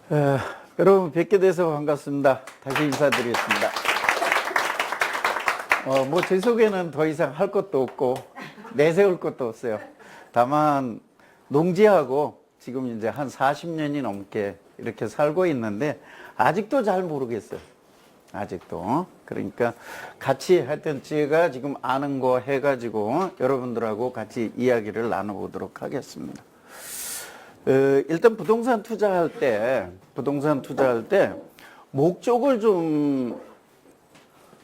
에, 여러분 뵙게 돼서 반갑습니다. 다시 인사드리겠습니다. 뭐 제 속에는 더 이상 할 것도 없고 내세울 것도 없어요. 다만 농지하고 지금 이제 한 40년이 넘게 이렇게 살고 있는데 아직도 잘 모르겠어요. 아직도. 그러니까 같이 하여튼 제가 지금 아는 거 해가지고 여러분들하고 같이 이야기를 나눠보도록 하겠습니다. 일단 부동산 투자할 때 목적을 좀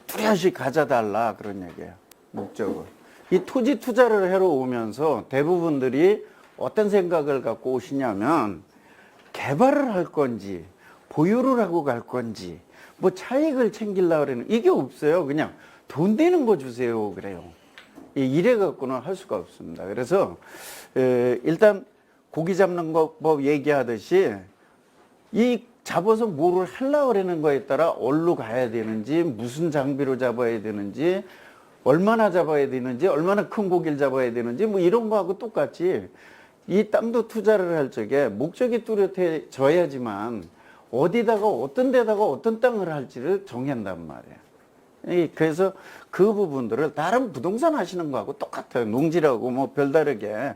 뚜렷이 가져달라 그런 얘기예요. 목적을. 이 토지 투자를 하러 오면서 대부분들이 어떤 생각을 갖고 오시냐면 개발을 할 건지 보유를 하고 갈 건지 뭐 차익을 챙기려고 그러는 이게 없어요. 그냥 돈 되는 거 주세요 그래요. 이래 갖고는 할 수가 없습니다. 그래서 일단 고기 잡는 법 얘기하듯이 이 잡아서 뭐를 하려고 그러는 거에 따라 어디로 가야 되는지 무슨 장비로 잡아야 되는지 얼마나 잡아야 되는지 얼마나 큰 고기를 잡아야 되는지 뭐 이런 거하고 똑같이 이 땅도 투자를 할 적에 목적이 뚜렷해져야지만 어디다가 어떤 데다가 어떤 땅을 할지를 정한단 말이에요. 그래서 그 부분들을 다른 부동산 하시는 거하고 똑같아요. 농지라고 뭐 별다르게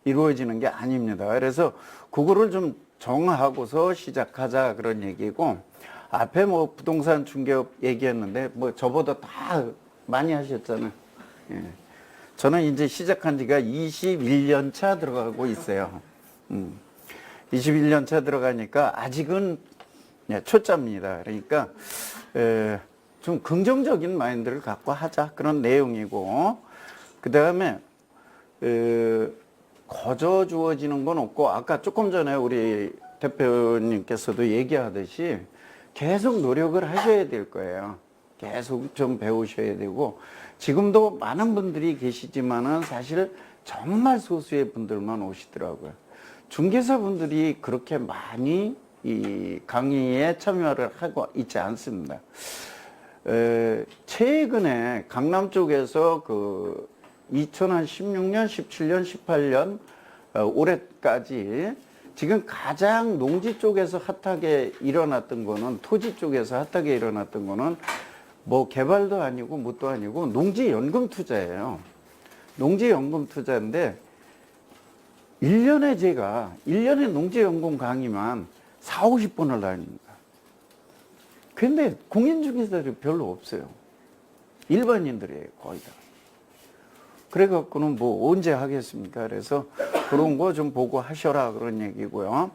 이루어지는 게 아닙니다. 그래서 그거를 좀 정하고서 시작하자 그런 얘기고, 앞에 뭐 부동산 중개업 얘기했는데 뭐 저보다 다 많이 하셨잖아요. 예. 저는 이제 시작한 지가 21년 차 들어가고 있어요. 21년 차 들어가니까 아직은 초짜입니다. 그러니까 좀 긍정적인 마인드를 갖고 하자 그런 내용이고, 그 다음에 거저 주어지는 건 없고, 아까 조금 전에 우리 대표님께서도 얘기하듯이 계속 노력을 하셔야 될 거예요. 계속 좀 배우셔야 되고, 지금도 많은 분들이 계시지만은 사실 정말 소수의 분들만 오시더라고요. 중개사 분들이 그렇게 많이 이 강의에 참여를 하고 있지 않습니다. 최근에 강남 쪽에서 그 2016년, 17년, 18년 올해까지 지금 가장 농지 쪽에서 핫하게 일어났던 거는, 토지 쪽에서 핫하게 일어났던 거는 뭐 개발도 아니고 뭣도 아니고 농지연금 투자예요. 농지연금 투자인데 1년에 농지연금 강의만 4, 50번을 다닙니다. 근데 공인중개사들이 별로 없어요. 일반인들이에요, 거의 다. 그래갖고는 뭐 언제 하겠습니까? 그래서 그런 거 좀 보고 하셔라 그런 얘기고요.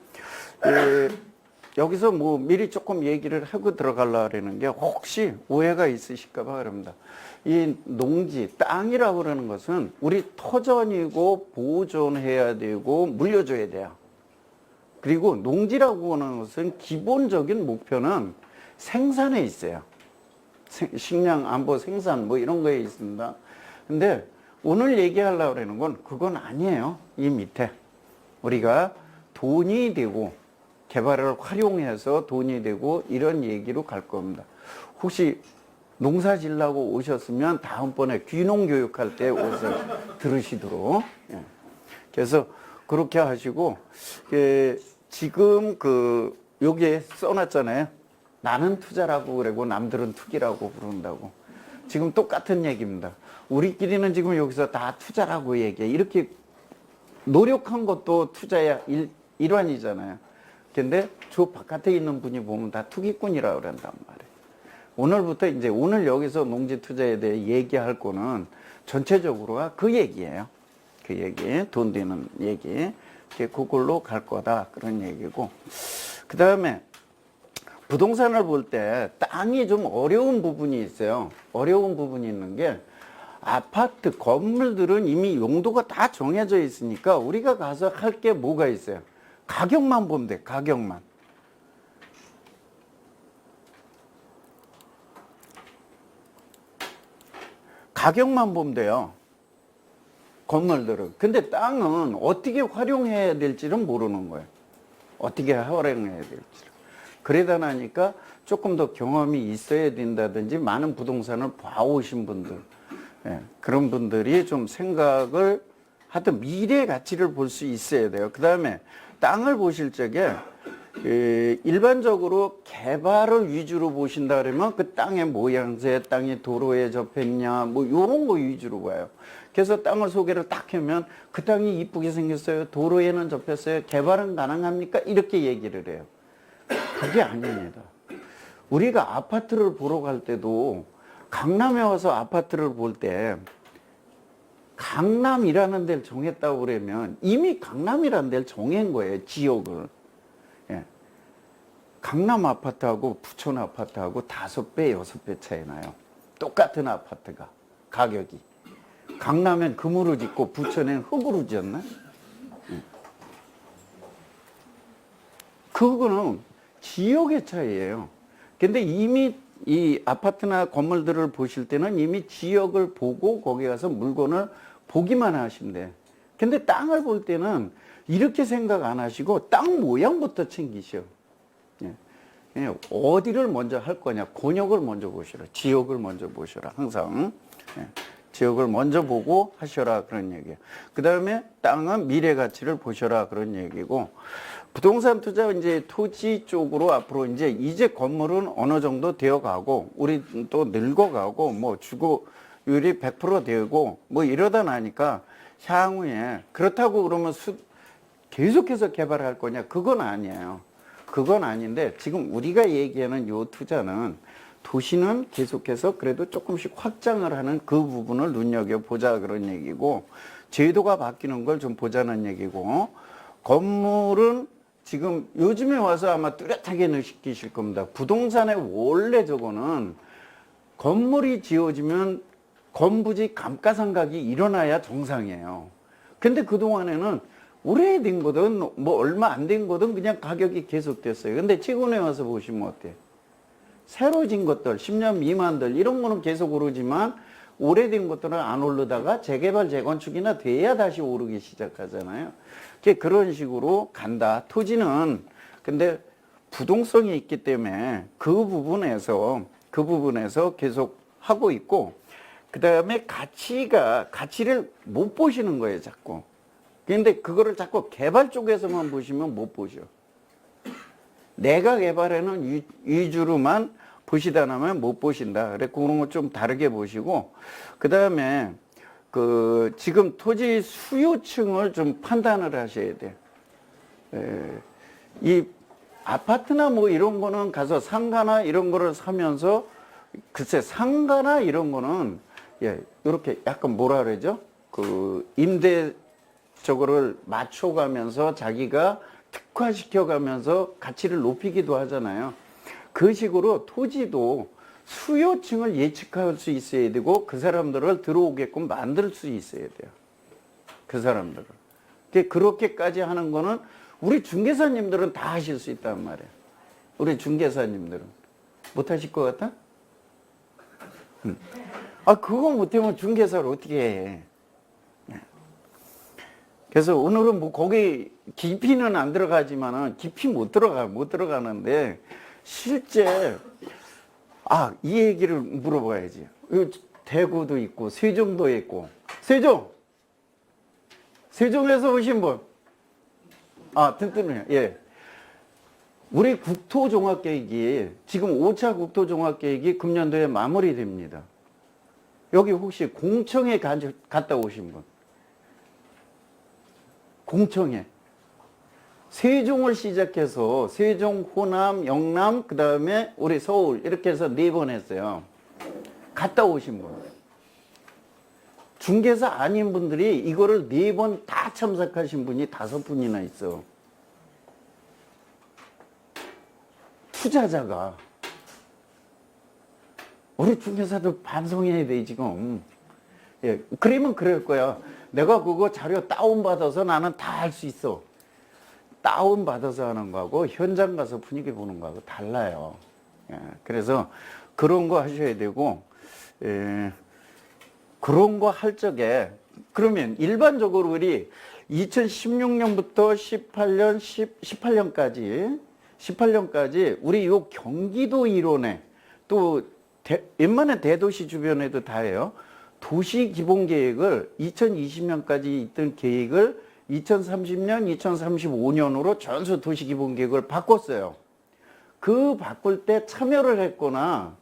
여기서 뭐 미리 조금 얘기를 하고 들어가려고 하는 게, 혹시 오해가 있으실까봐 그럽니다. 이 농지, 땅이라고 그러는 것은 우리 터전이고 보존해야 되고 물려줘야 돼요. 그리고 농지라고 하는 것은 기본적인 목표는 생산에 있어요. 식량 안보 생산 뭐 이런 거에 있습니다. 근데 오늘 얘기하려고 하는 건 그건 아니에요. 이 밑에 우리가 돈이 되고 개발을 활용해서 돈이 되고 이런 얘기로 갈 겁니다. 혹시 농사 지려고 오셨으면 다음번에 귀농 교육할 때 옷을 들으시도록. 그래서 그렇게 하시고, 지금 여기에 써놨잖아요. 나는 투자라고 그러고 남들은 투기라고 부른다고. 지금 똑같은 얘기입니다. 우리끼리는 지금 여기서 다 투자라고 얘기해. 이렇게 노력한 것도 투자의 일환이잖아요. 근데 저 바깥에 있는 분이 보면 다 투기꾼이라고 그런단 말이에요. 오늘부터 이제 오늘 여기서 농지 투자에 대해 얘기할 거는 전체적으로가 그 얘기예요. 그 얘기, 돈 되는 얘기. 그걸로 갈 거다 그런 얘기고, 그 다음에 부동산을 볼 때 땅이 좀 어려운 부분이 있어요. 어려운 부분이 있는 게, 아파트, 건물들은 이미 용도가 다 정해져 있으니까 우리가 가서 할 게 뭐가 있어요? 가격만 보면 돼, 가격만. 가격만 보면 돼요, 건물들은. 근데 땅은 어떻게 활용해야 될지는 모르는 거예요. 어떻게 활용해야 될지를. 그러다 나니까 조금 더 경험이 있어야 된다든지 많은 부동산을 봐오신 분들, 그런 분들이 좀 생각을 하여튼 미래 가치를 볼 수 있어야 돼요. 그 다음에 땅을 보실 적에 일반적으로 개발을 위주로 보신다 그러면 그 땅의 모양새, 땅이 도로에 접했냐, 뭐 이런 거 위주로 봐요. 그래서 땅을 소개를 딱 하면 그 땅이 이쁘게 생겼어요. 도로에는 접혔어요. 개발은 가능합니까? 이렇게 얘기를 해요. 그게 아닙니다. 우리가 아파트를 보러 갈 때도 강남에 와서 아파트를 볼 때 강남이라는 데를 정했다고 그러면 이미 강남이라는 데를 정한 거예요. 지역을. 예. 강남 아파트하고 부천 아파트하고 5배, 6배 차이 나요. 똑같은 아파트가 가격이. 강남엔 금으로 짓고 부천엔 흙으로 지었나? 예. 그거는 지역의 차이예요. 근데 이미 이 아파트나 건물들을 보실 때는 이미 지역을 보고 거기 가서 물건을 보기만 하시면 돼. 근데 땅을 볼 때는 이렇게 생각 안 하시고 땅 모양부터 챙기셔. 예. 어디를 먼저 할 거냐. 곤역을 먼저 보셔라. 지역을 먼저 보셔라. 항상. 예. 지역을 먼저 보고 하셔라. 그런 얘기예요. 그 다음에 땅은 미래 가치를 보셔라. 그런 얘기고. 부동산 투자 이제 토지 쪽으로 앞으로 이제 건물은 어느 정도 되어 가고 우리 또 늙어가고 뭐 주거율이 100% 되고 뭐 이러다 나니까 향후에 그렇다고 그러면 계속해서 개발할 거냐? 그건 아니에요. 그건 아닌데 지금 우리가 얘기하는 요 투자는 도시는 계속해서 그래도 조금씩 확장을 하는 그 부분을 눈여겨보자 그런 얘기고 제도가 바뀌는 걸 좀 보자는 얘기고 건물은 지금 요즘에 와서 아마 뚜렷하게 느끼실 겁니다. 부동산의 원래 저거는 건물이 지어지면 건부지 감가상각이 일어나야 정상이에요. 근데 그동안에는 오래된 거든 뭐 얼마 안 된 거든 그냥 가격이 계속됐어요. 근데 최근에 와서 보시면 어때요? 새로 진 것들, 10년 미만들 이런 거는 계속 오르지만 오래된 것들은 안 오르다가 재개발, 재건축이나 돼야 다시 오르기 시작하잖아요. 그런 식으로 간다. 토지는 근데 부동성이 있기 때문에 그 부분에서 계속 하고 있고 그 다음에 가치를 못 보시는 거예요, 자꾸. 근데 그거를 자꾸 개발 쪽에서만 보시면 못 보죠. 내가 개발하는 위주로만 보시다 나면 못 보신다. 그래, 그런 거 좀 다르게 보시고, 그 다음에, 지금 토지 수요층을 좀 판단을 하셔야 돼요. 이 아파트나 뭐 이런 거는 가서 상가나 이런 거를 사면서, 글쎄, 상가나 이런 거는, 예, 이렇게 약간 뭐라 그러죠? 임대 저거를 맞춰가면서 자기가 특화시켜가면서 가치를 높이기도 하잖아요. 그 식으로 토지도 수요층을 예측할 수 있어야 되고 그 사람들을 들어오게끔 만들 수 있어야 돼요. 그 사람들을. 그렇게까지 하는 거는 우리 중개사님들은 다 하실 수 있단 말이에요. 우리 중개사님들은. 못 하실 것 같아? 그거 못하면 중개사를 어떻게 해. 그래서 오늘은 뭐 거기 깊이는 안 들어가지만은 깊이 못 들어가는데 실제 이 얘기를 물어봐야지. 대구도 있고 세종도 있고 세종에서 오신 분 튼튼해요. 예. 우리 국토종합계획이 지금 5차 국토종합계획이 금년도에 마무리됩니다. 여기 혹시 공청회 갔다 오신 분? 공청회. 세종을 시작해서 세종, 호남, 영남, 그 다음에 우리 서울 이렇게 해서 4번 했어요. 갔다 오신 분. 중개사 아닌 분들이 이거를 4번 다 참석하신 분이 5분이나 있어. 투자자가. 우리 중개사도 반성해야 돼 지금. 예, 그러면 그럴 거야. 내가 그거 자료 다운받아서 나는 다 할 수 있어. 다운받아서 하는 거하고 현장 가서 분위기 보는 거하고 달라요. 예, 그래서 그런 거 하셔야 되고, 그런 거 할 적에, 그러면 일반적으로 우리 2016년부터 18년까지 우리 요 경기도 일원에 또 웬만한 대도시 주변에도 다 해요. 도시 기본 계획을 2020년까지 있던 계획을 2030년, 2035년으로 전수 도시기본계획을 바꿨어요. 그 바꿀 때 참여를 했거나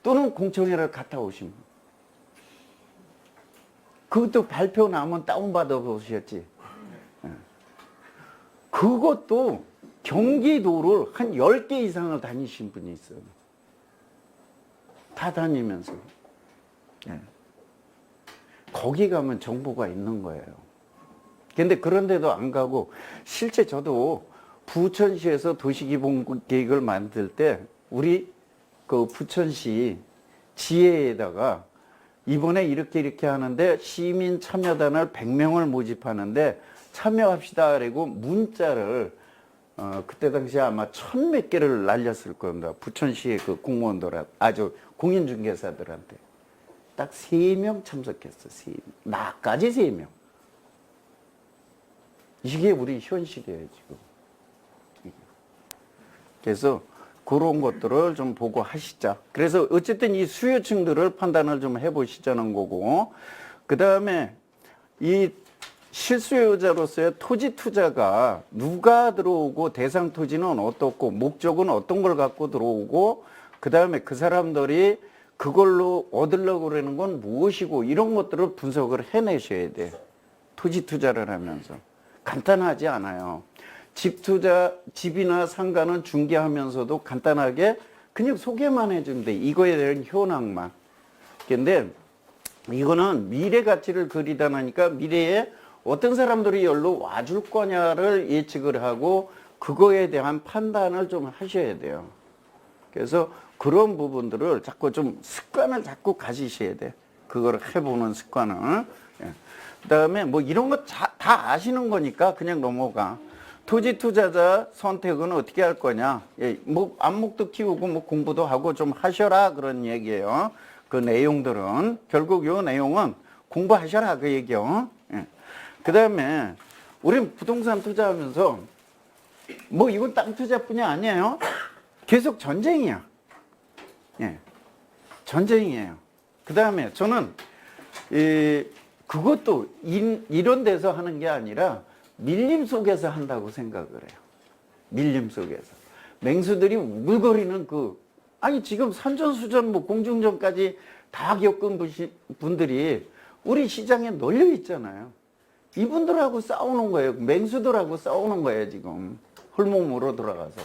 또는 공청회를 갔다 오시면 그것도 발표 나면 다운받아 보셨지. 그것도 경기도를 한 10개 이상을 다니신 분이 있어요. 다 다니면서. 거기 가면 정보가 있는 거예요. 근데 그런데도 안 가고, 실제 저도 부천시에서 도시기본계획을 만들 때 우리 그 부천시 지회에다가 이번에 이렇게 하는데 시민 참여단을 100명을 모집하는데 참여합시다. 그리고 문자를 그때 당시에 아마 1000몇 개를 날렸을 겁니다. 부천시의 그 공무원들, 아주 공인중개사들한테. 딱 3명 참석했어. 3명. 나까지 3명. 이게 우리 현실이에요, 지금. 그래서 그런 것들을 좀 보고 하시자. 그래서 어쨌든 이 수요층들을 판단을 좀 해보시자는 거고, 그 다음에 이 실수요자로서의 토지 투자가 누가 들어오고 대상 토지는 어떻고 목적은 어떤 걸 갖고 들어오고, 그 다음에 그 사람들이 그걸로 얻으려고 그러는 건 무엇이고, 이런 것들을 분석을 해내셔야 돼. 토지 투자를 하면서. 간단하지 않아요. 집 투자, 집이나 상가는 중개하면서도 간단하게 그냥 소개만 해주면 돼. 이거에 대한 현황만. 근데 이거는 미래 가치를 그리다 나니까 미래에 어떤 사람들이 여기로 와줄 거냐를 예측을 하고 그거에 대한 판단을 좀 하셔야 돼요. 그래서 그런 부분들을 자꾸 좀 습관을 자꾸 가지셔야 돼. 그걸 해보는 습관을. 그 다음에 뭐 이런 거 다 아시는 거니까 그냥 넘어가. 토지 투자자 선택은 어떻게 할 거냐. 뭐 안목도 키우고 뭐 공부도 하고 좀 하셔라 그런 얘기예요. 그 내용들은 결국 요 내용은 공부하셔라 그 얘기요. 그 다음에 우린 부동산 투자하면서 뭐 이건 땅 투자뿐이 아니에요. 계속 전쟁이야. 전쟁이에요. 그 다음에 저는 그것도 이런 데서 하는 게 아니라 밀림 속에서 한다고 생각을 해요. 밀림 속에서. 맹수들이 우글거리는 아니 지금 산전수전 뭐 공중전까지 다 겪은 분들이 우리 시장에 널려 있잖아요. 이분들하고 싸우는 거예요. 맹수들하고 싸우는 거예요, 지금. 홀몸으로 돌아가서.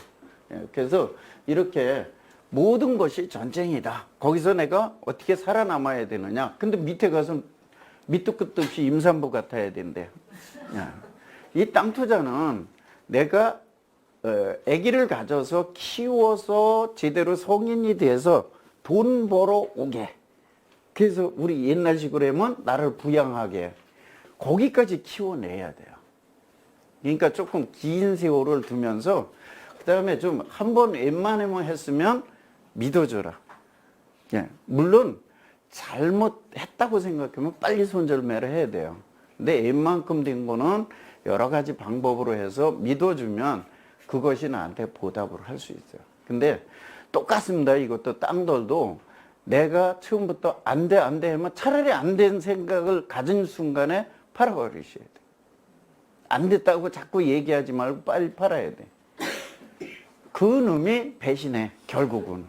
그래서 이렇게 모든 것이 전쟁이다. 거기서 내가 어떻게 살아남아야 되느냐. 근데 밑에 가서 밑도 끝도 없이 임산부 같아야 된대. 이 땅 투자는 내가 아기를 가져서 키워서 제대로 성인이 돼서 돈 벌어 오게. 그래서 우리 옛날식으로 하면 나를 부양하게. 거기까지 키워내야 돼요. 그러니까 조금 긴 세월을 두면서 그 다음에 좀 한 번 웬만하면 했으면 믿어줘라. 물론 잘못했다고 생각하면 빨리 손절매를 해야 돼요. 근데 웬만큼 된 거는 여러 가지 방법으로 해서 믿어주면 그것이 나한테 보답을 할 수 있어요. 근데 똑같습니다. 이것도 땅들도 내가 처음부터 안 돼 하면 차라리 안 된 생각을 가진 순간에 팔아버리셔야 돼. 안 됐다고 자꾸 얘기하지 말고 빨리 팔아야 돼. 그 놈이 배신해, 결국은.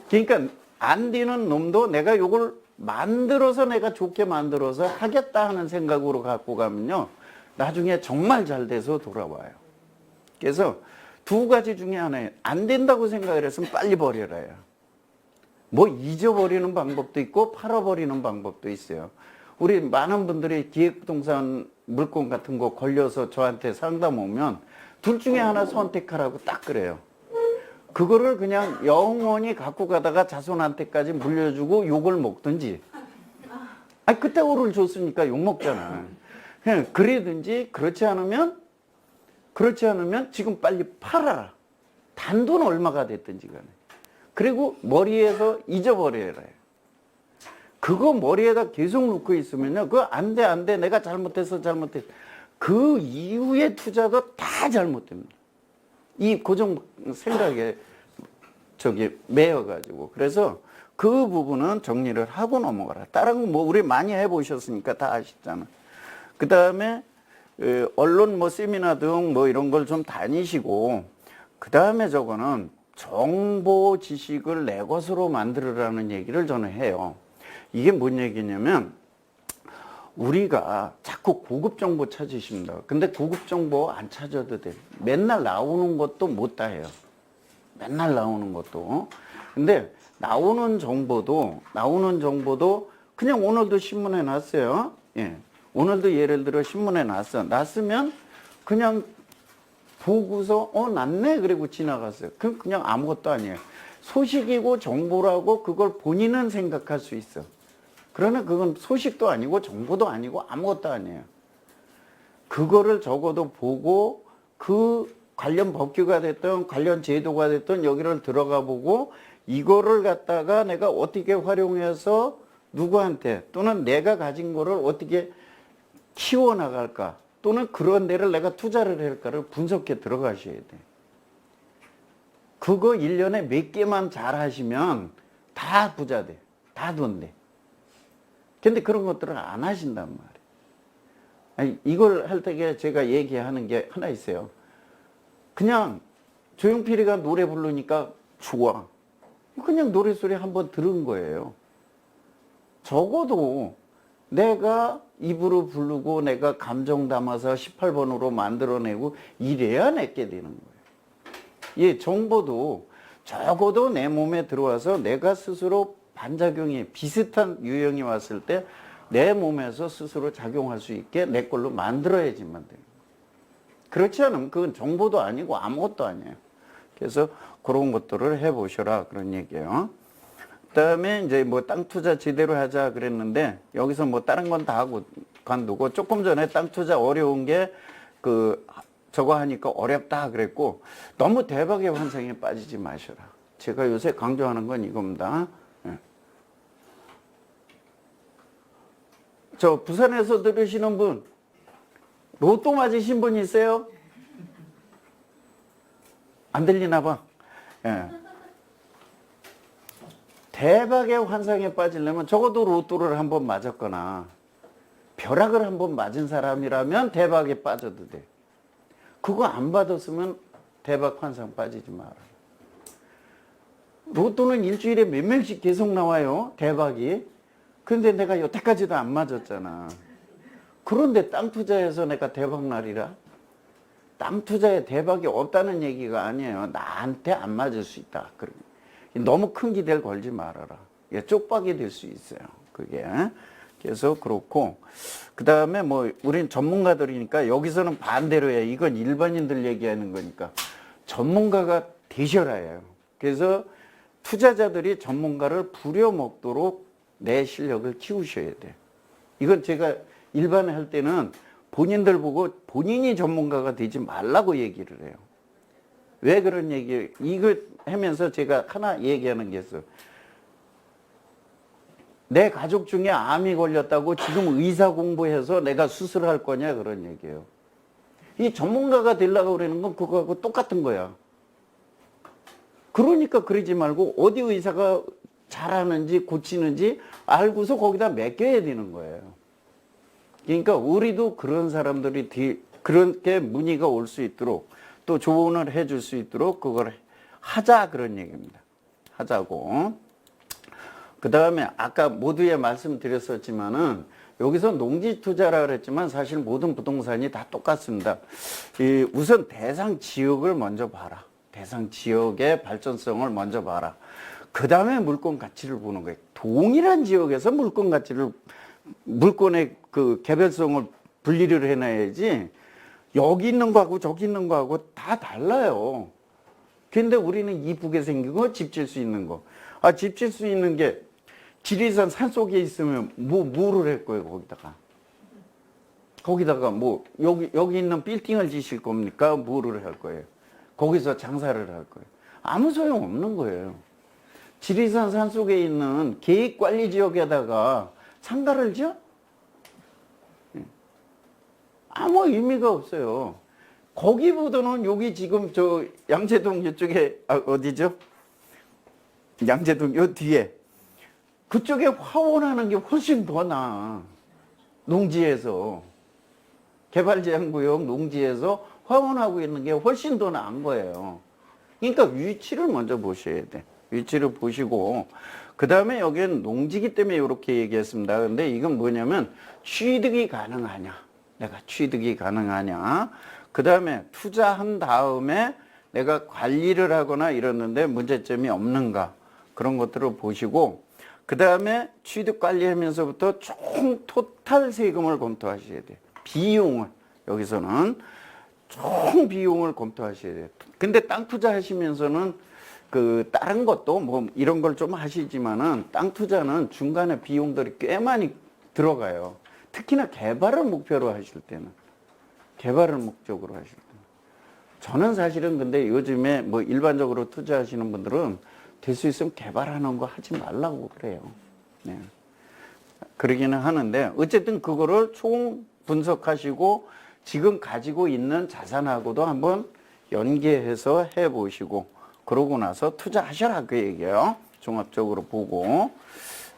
그러니까 안 되는 놈도 내가 요걸 만들어서 내가 좋게 만들어서 하겠다 하는 생각으로 갖고 가면요. 나중에 정말 잘 돼서 돌아와요. 그래서 두 가지 중에 하나예요. 안 된다고 생각을 했으면 빨리 버려라요. 뭐 잊어버리는 방법도 있고 팔아버리는 방법도 있어요. 우리 많은 분들이 기획부동산 물건 같은 거 걸려서 저한테 상담 오면 둘 중에 하나 선택하라고 딱 그래요. 그거를 그냥 영원히 갖고 가다가 자손한테까지 물려주고 욕을 먹든지. 아니, 그때 오를 줬으니까 욕 먹잖아. 그냥 그래든지 그렇지 않으면 지금 빨리 팔아라. 단돈 얼마가 됐든지 간에. 그리고 머리에서 잊어버려라. 그거 머리에다 계속 놓고 있으면요. 그거 안 돼. 내가 잘못했어. 그 이후의 투자도 다 잘못됩니다. 이 고정 생각에 매여가지고. 그래서 그 부분은 정리를 하고 넘어가라. 다른 거 뭐 우리 많이 해보셨으니까 다 아시잖아. 그 다음에 언론 뭐 세미나 등 뭐 이런 걸 좀 다니시고, 그 다음에 저거는 정보 지식을 내 것으로 만들으라는 얘기를 저는 해요. 이게 뭔 얘기냐면, 우리가 자꾸 고급 정보 찾으십니다. 근데 고급 정보 안 찾아도 돼. 맨날 나오는 것도 못 다 해요. 맨날 나오는 것도. 근데 나오는 정보도 그냥 오늘도 신문에 났어요. 예. 오늘도 예를 들어 신문에 났으면 그냥 보고서 났네 그리고 지나갔어요. 그냥 아무것도 아니에요. 소식이고 정보라고 그걸 본인은 생각할 수 있어. 그러나 그건 소식도 아니고 정보도 아니고 아무것도 아니에요. 그거를 적어도 보고 그 관련 법규가 됐든 관련 제도가 됐든 여기를 들어가 보고 이거를 갖다가 내가 어떻게 활용해서 누구한테 또는 내가 가진 거를 어떻게 키워나갈까 또는 그런 데를 내가 투자를 할까를 분석해 들어가셔야 돼. 그거 1년에 몇 개만 잘 하시면 다 부자 돼. 다 돈 돼. 근데 그런 것들을 안 하신단 말이에요. 아니, 이걸 할 때 제가 얘기하는 게 하나 있어요. 그냥 조용필이가 노래 부르니까 좋아. 그냥 노래소리 한번 들은 거예요. 적어도 내가 입으로 부르고 내가 감정 담아서 18번으로 만들어내고 이래야 내게 되는 거예요. 예, 정보도 적어도 내 몸에 들어와서 내가 스스로 반작용이 비슷한 유형이 왔을 때 내 몸에서 스스로 작용할 수 있게 내 걸로 만들어야지만 돼요. 그렇지 않으면 그건 정보도 아니고 아무것도 아니에요. 그래서 그런 것들을 해보셔라 그런 얘기예요. 그다음에 이제 뭐 땅 투자 제대로 하자 그랬는데 여기서 뭐 다른 건 다 하고 관두고 조금 전에 땅 투자 어려운 게 저거 하니까 어렵다 그랬고 너무 대박의 환상에 빠지지 마셔라. 제가 요새 강조하는 건 이겁니다. 저 부산에서 들으시는 분 로또 맞으신 분 있어요? 안 들리나 봐. 예. 대박의 환상에 빠지려면 적어도 로또를 한번 맞았거나 벼락을 한번 맞은 사람이라면 대박에 빠져도 돼. 그거 안 받았으면 대박 환상 빠지지 마라. 로또는 일주일에 몇 명씩 계속 나와요. 대박이. 근데 내가 여태까지도 안 맞았잖아. 그런데 땅 투자해서 내가 대박 날이라? 땅 투자에 대박이 없다는 얘기가 아니에요. 나한테 안 맞을 수 있다. 너무 큰 기대를 걸지 말아라. 쪽박이 될 수 있어요. 그게. 그래서 그렇고. 그 다음에 뭐, 우린 전문가들이니까 여기서는 반대로 해. 이건 일반인들 얘기하는 거니까. 전문가가 되셔라 해요. 그래서 투자자들이 전문가를 부려먹도록 내 실력을 키우셔야 돼. 이건 제가 일반에 할 때는 본인들 보고 본인이 전문가가 되지 말라고 얘기를 해요. 왜 그런 얘기, 이걸 하면서 제가 하나 얘기하는 게 있어요. 내 가족 중에 암이 걸렸다고 지금 의사 공부해서 내가 수술할 거냐 그런 얘기예요. 이 전문가가 되려고 그러는 건 그거하고 똑같은 거야. 그러니까 그러지 말고 어디 의사가 잘하는지 고치는지 알고서 거기다 맡겨야 되는 거예요. 그러니까 우리도 그런 사람들이 그렇게 문의가 올 수 있도록 또 조언을 해줄 수 있도록 그걸 하자 그런 얘기입니다. 하자고. 그 다음에 아까 모두에 말씀드렸었지만은 여기서 농지 투자라 그랬지만 사실 모든 부동산이 다 똑같습니다. 우선 대상 지역을 먼저 봐라. 대상 지역의 발전성을 먼저 봐라. 그 다음에 물건 가치를 보는 거예요. 동일한 지역에서 물건의 그 개별성을 분리를 해놔야지 여기 있는 거하고 저기 있는 거하고 다 달라요. 근데 우리는 이쁘게 생긴 거, 집 질 수 있는 거. 집 질 수 있는 게 지리산 산속에 있으면 뭐를 할 거예요, 거기다가. 거기다가 뭐 여기 있는 빌딩을 지실 겁니까? 뭐를 할 거예요? 거기서 장사를 할 거예요. 아무 소용 없는 거예요. 지리산 산속에 있는 계획관리지역에다가 상가를 지어? 아무 의미가 없어요. 거기보다는 여기 지금 저 양재동 이쪽에 어디죠? 양재동 요 뒤에 그쪽에 화원하는 게 훨씬 더 나아. 농지에서. 개발제한구역 농지에서 화원하고 있는 게 훨씬 더 나은 거예요. 그러니까 위치를 먼저 보셔야 돼. 위치를 보시고 그 다음에 여기는 농지기 때문에 이렇게 얘기했습니다. 근데 이건 뭐냐면 취득이 가능하냐. 내가 취득이 가능하냐. 그 다음에 투자한 다음에 내가 관리를 하거나 이러는데 문제점이 없는가. 그런 것들을 보시고 그 다음에 취득 관리하면서부터 총 토탈 세금을 검토하셔야 돼요. 비용을 여기서는 총 비용을 검토하셔야 돼요. 근데 땅 투자하시면서는 그 다른 것도 뭐 이런 걸 좀 하시지만은 땅 투자는 중간에 비용들이 꽤 많이 들어가요. 특히나 개발을 목표로 하실 때는 개발을 목적으로 하실 때는 저는 사실은 근데 요즘에 뭐 일반적으로 투자하시는 분들은 될 수 있으면 개발하는 거 하지 말라고 그래요. 네. 그러기는 하는데 어쨌든 그거를 총 분석하시고 지금 가지고 있는 자산하고도 한번 연계해서 해보시고 그러고 나서 투자하셔라 그 얘기예요. 종합적으로 보고.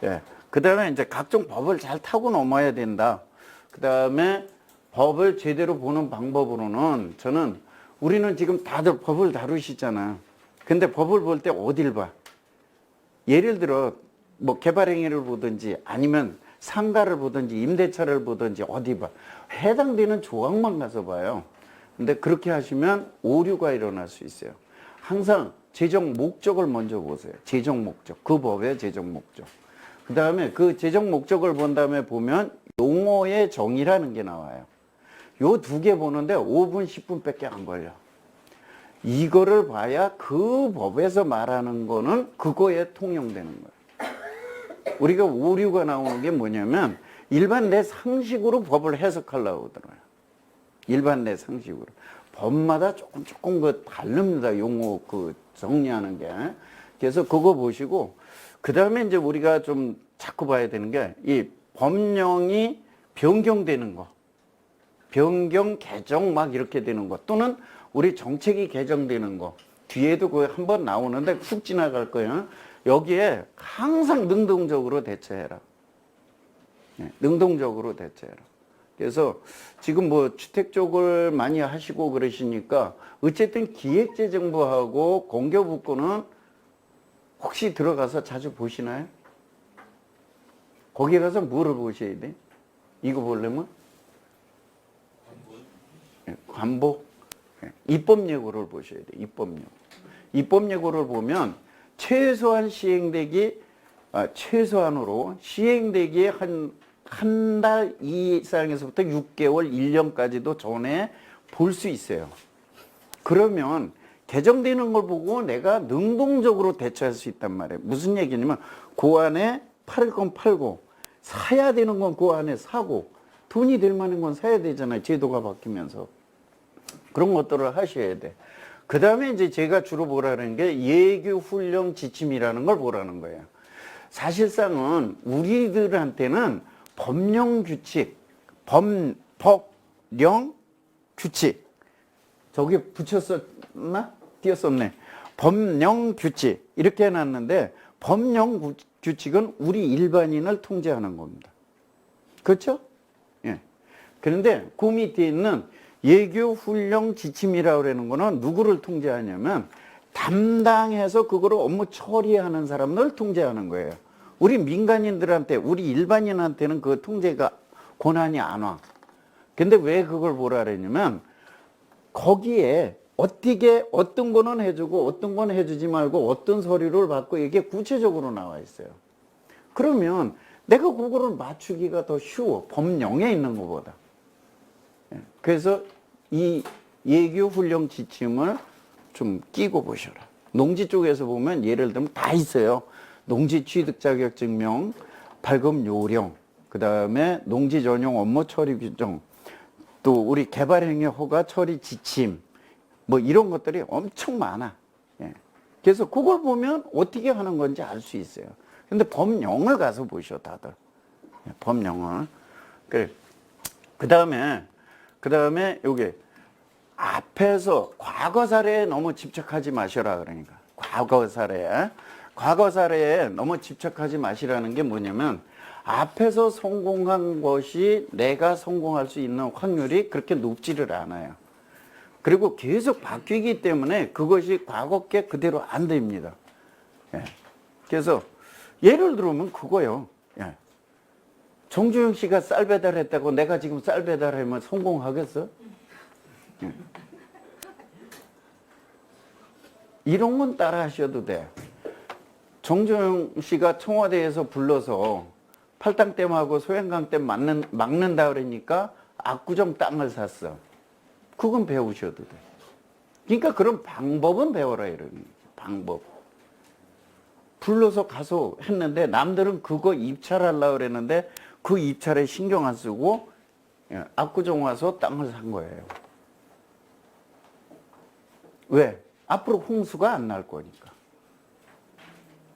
예. 그 다음에 이제 각종 법을 잘 타고 넘어야 된다. 그 다음에 법을 제대로 보는 방법으로는 저는 우리는 지금 다들 법을 다루시잖아. 근데 법을 볼 때 어딜 봐? 예를 들어 뭐 개발행위를 보든지 아니면 상가를 보든지 임대차를 보든지 어디 봐. 해당되는 조항만 가서 봐요. 근데 그렇게 하시면 오류가 일어날 수 있어요. 항상 재정 목적을 먼저 보세요. 재정 목적. 그 법의 재정 목적. 그 다음에 그 재정 목적을 본 다음에 보면 용어의 정의라는 게 나와요. 요 두 개 보는데 5분, 10분 밖에 안 걸려. 이거를 봐야 그 법에서 말하는 거는 그거에 통용되는 거예요. 우리가 오류가 나오는 게 뭐냐면 일반 내 상식으로 법을 해석하려고 하더라고요. 일반 내 상식으로. 법마다 조금 그 다릅니다. 용어 그 정리하는 게. 그래서 그거 보시고 그 다음에 이제 우리가 좀 자꾸 봐야 되는 게 이 법령이 변경되는 거. 변경, 개정 막 이렇게 되는 거. 또는 우리 정책이 개정되는 거. 뒤에도 그거 한번 나오는데 훅 지나갈 거예요. 여기에 항상 능동적으로 대처해라. 네, 능동적으로 대처해라. 그래서 지금 뭐 주택 쪽을 많이 하시고 그러시니까 어쨌든 기획재정부하고 공교부 거는 혹시 들어가서 자주 보시나요? 거기 가서 뭐를 보셔야 돼? 이거 보려면? 관보? 입법 예고를 보셔야 돼. 입법 예고. 입법 예고를 보면 최소한 최소한으로 시행되기에 한 달 이상에서부터 6개월, 1년까지도 전에 볼 수 있어요. 그러면 개정되는 걸 보고 내가 능동적으로 대처할 수 있단 말이에요. 무슨 얘기냐면 그 안에 팔을 건 팔고 사야 되는 건 그 안에 사고 돈이 될 만한 건 사야 되잖아요. 제도가 바뀌면서. 그런 것들을 하셔야 돼. 그 다음에 이제 제가 주로 보라는 게 예규 훈령 지침이라는 걸 보라는 거예요. 사실상은 우리들한테는 법령 규칙, 법령 규칙. 저기 붙였었나? 띄었었네. 법령 규칙. 이렇게 해놨는데 법령 규칙은 우리 일반인을 통제하는 겁니다. 그렇죠? 예. 그런데 그 밑에 있는 예규 훈령 지침이라고 하는 거는 누구를 통제하냐면 담당해서 그거를 업무 처리하는 사람을 통제하는 거예요. 우리 민간인들한테, 우리 일반인한테는 그 통제가 권한이 안 와. 근데 왜 그걸 보라 그러냐면 거기에 어떻게 어떤 거는 해주고 어떤 건 해주지 말고 어떤 서류를 받고 이게 구체적으로 나와 있어요. 그러면 내가 그거를 맞추기가 더 쉬워. 법령에 있는 것보다. 그래서 이 예규 훈령 지침을 좀 끼고 보셔라. 농지 쪽에서 보면 예를 들면 다 있어요. 농지 취득 자격 증명, 발급 요령, 그 다음에 농지 전용 업무 처리 규정, 또 우리 개발행위 허가 처리 지침, 뭐 이런 것들이 엄청 많아. 예. 그래서 그걸 보면 어떻게 하는 건지 알 수 있어요. 근데 법령을 가서 보셔, 다들. 예, 법령을. 그래. 그 다음에 여기 앞에서 과거 사례에 너무 집착하지 마셔라 그러니까. 과거 사례에 너무 집착하지 마시라는 게 뭐냐면 앞에서 성공한 것이 내가 성공할 수 있는 확률이 그렇게 높지를 않아요. 그리고 계속 바뀌기 때문에 그것이 과거 게 그대로 안 됩니다. 예. 그래서 예를 들면 그거요. 예. 정주영 씨가 쌀 배달했다고 내가 지금 쌀 배달하면 성공하겠어? 예. 이런 건 따라 하셔도 돼. 정주영 씨가 청와대에서 불러서 팔당댐하고 소양강댐 막는다 그러니까 압구정 땅을 샀어. 그건 배우셔도 돼. 그러니까 그런 방법은 배워라 이러는 거예요. 방법. 불러서 가서 했는데 남들은 그거 입찰하려고 그랬는데 그 입찰에 신경 안 쓰고 압구정 와서 땅을 산 거예요. 왜? 앞으로 홍수가 안 날 거니까.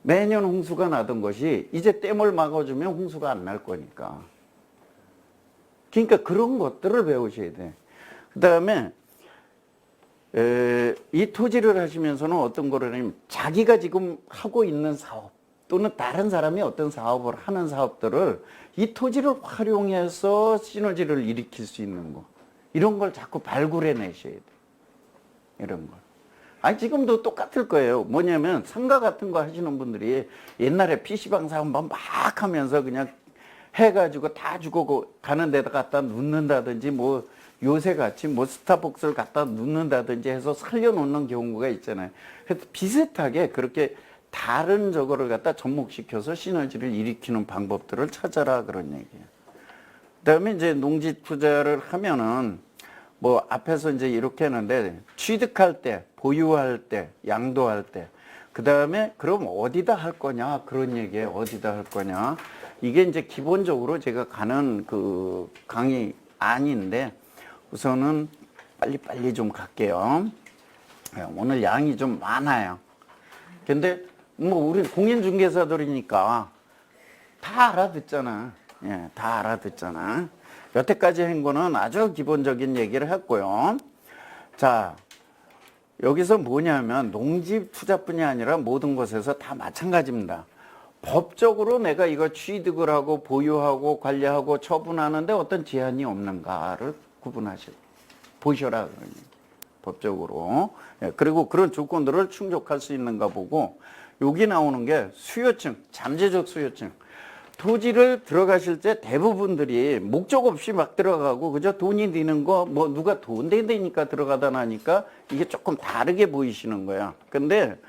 매년 홍수가 나던 것이 이제 댐을 막아주면 홍수가 안 날 거니까. 그러니까 그런 것들을 배우셔야 돼. 그 다음에 이 토지를 하시면서는 어떤 거를 하냐면 자기가 지금 하고 있는 사업 또는 다른 사람이 어떤 사업을 하는 사업들을 이 토지를 활용해서 시너지를 일으킬 수 있는 거 이런 걸 자꾸 발굴해 내셔야 돼. 이런 걸. 아니 지금도 똑같을 거예요. 뭐냐면 상가 같은 거 하시는 분들이 옛날에 PC방 사업만 막 하면서 그냥 해가지고 다 주고 가는 데다 갖다 눕는다든지 뭐 요새 같이 뭐 스타벅스를 갖다 눕는다든지 해서 살려놓는 경우가 있잖아요. 그래서 비슷하게 그렇게 다른 저거를 갖다 접목시켜서 시너지를 일으키는 방법들을 찾아라 그런 얘기예요. 그다음에 이제 농지 투자를 하면은 뭐 앞에서 이제 이렇게 하는데 취득할 때, 보유할 때, 양도할 때, 그 다음에 그럼 어디다 할 거냐 그런 얘기예요. 어디다 할 거냐. 이게 이제 기본적으로 제가 가는 그 강의 아닌데 우선은 빨리빨리 좀 갈게요. 오늘 양이 좀 많아요. 근데 뭐 우리 공인중개사들이니까 다 알아듣잖아. 예, 다 알아듣잖아. 여태까지 한 거는 아주 기본적인 얘기를 했고요. 자, 여기서 뭐냐면 농지 투자뿐이 아니라 모든 것에서 다 마찬가지입니다. 법적으로 내가 이거 취득을 하고 보유하고 관리하고 처분하는데 어떤 제한이 없는가를 보셔라. 법적으로. 예, 그리고 그런 조건들을 충족할 수 있는가 보고 여기 나오는 게 수요층, 잠재적 수요층. 토지를 들어가실 때 대부분들이 목적 없이 막 들어가고 그저 돈이 드는 거 뭐 누가 돈 대니까 들어가다 나니까 이게 조금 다르게 보이시는 거야. 근데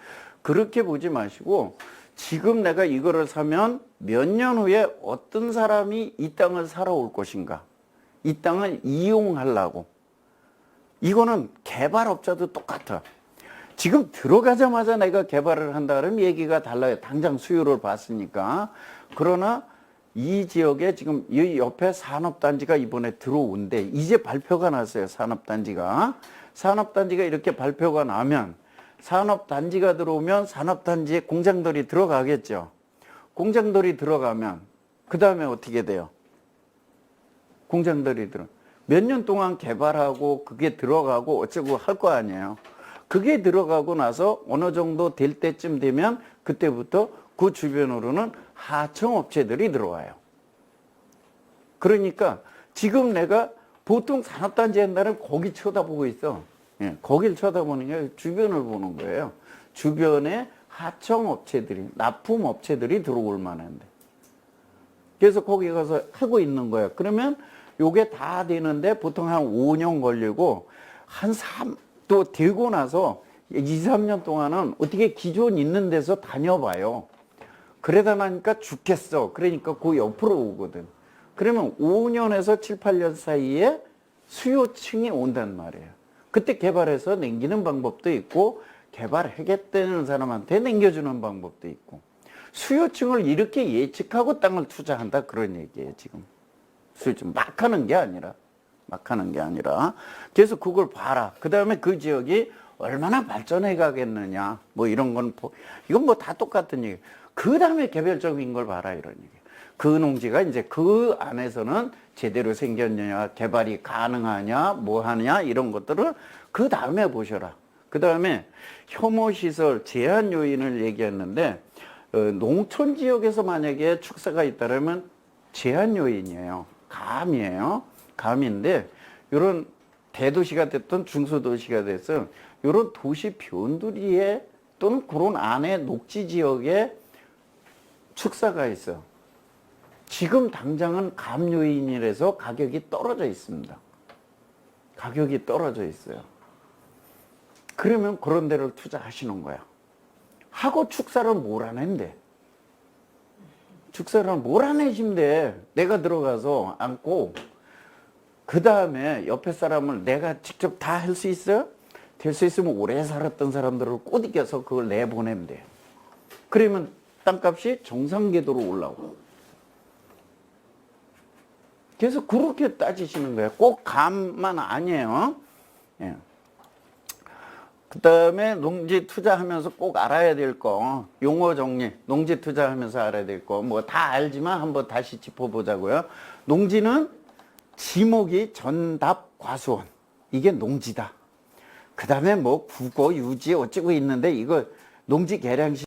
그렇게 보지 마시고 지금 내가 이거를 사면 몇 년 후에 어떤 사람이 이 땅을 사러 올 것인가. 이 땅을 이용하려고. 이거는 개발업자도 똑같아. 지금 들어가자마자 내가 개발을 한다 그러면 얘기가 달라요. 당장 수요를 봤으니까. 그러나 이 지역에 지금 이 옆에 산업단지가 이번에 들어온대. 이제 발표가 났어요. 산업단지가. 산업단지가 이렇게 발표가 나면 산업단지가 들어오면 산업단지에 공장들이 들어가겠죠. 공장들이 들어가면 그 다음에 어떻게 돼요? 공장들이 몇 년 동안 개발하고 그게 들어가고 어쩌고 할 거 아니에요. 그게 들어가고 나서 어느 정도 될 때쯤 되면 그때부터 그 주변으로는 하청업체들이 들어와요. 그러니까 지금 내가 보통 산업단지 한다면 거기 쳐다보고 있어. 예, 거길 쳐다보는 게 주변을 보는 거예요. 주변에 하청업체들이, 납품업체들이 들어올 만한데. 그래서 거기 가서 하고 있는 거예요. 그러면 요게 다 되는데 보통 한 5년 걸리고 또 되고 나서 2, 3년 동안은 어떻게 기존 있는 데서 다녀봐요. 그러다 나니까 죽겠어. 그러니까 그 옆으로 오거든. 그러면 5년에서 7, 8년 사이에 수요층이 온단 말이에요. 그때 개발해서 남기는 방법도 있고 개발하겠다는 사람한테 남겨주는 방법도 있고 수요층을 이렇게 예측하고 땅을 투자한다 그런 얘기예요. 지금 수요층 막 하는 게 아니라 그래서 그걸 봐라. 그 다음에 그 지역이 얼마나 발전해 가겠느냐 뭐 이런 건 이건 뭐 다 똑같은 얘기. 그 다음에 개별적인 걸 봐라 이런 얘기. 그 농지가 이제 그 안에서는 제대로 생겼느냐 개발이 가능하냐 뭐 하냐 이런 것들을 그 다음에 보셔라. 그 다음에 혐오시설 제한 요인을 얘기했는데 농촌 지역에서 만약에 축사가 있다면 제한 요인이에요. 감이에요. 감인데 이런 대도시가 됐든 중소도시가 됐든 이런 도시 변두리에 또는 그런 안에 녹지 지역에 축사가 있어. 지금 당장은 감 요인이라서 가격이 떨어져 있습니다. 가격이 떨어져 있어요. 그러면 그런 데를 투자하시는 거야. 하고 축사를 몰아낸대. 축사를 몰아내신대. 내가 들어가서 앉고 그 다음에 옆에 사람을 내가 직접 다 할 수 있어? 될 수 있으면 오래 살았던 사람들을 꼬드겨서 그걸 내보내면 돼. 그러면 땅값이 정상궤도로 올라오고. 그래서 그렇게 따지시는 거예요. 꼭 감만 아니에요. 예. 그 다음에 농지 투자하면서 꼭 알아야 될 거, 용어 정리, 농지 투자하면서 알아야 될 거, 뭐 다 알지만 한번 다시 짚어보자고요. 농지는 지목이 전답 과수원. 이게 농지다. 그 다음에 뭐 국어, 유지 어쩌고 있는데 이거 농지 계량식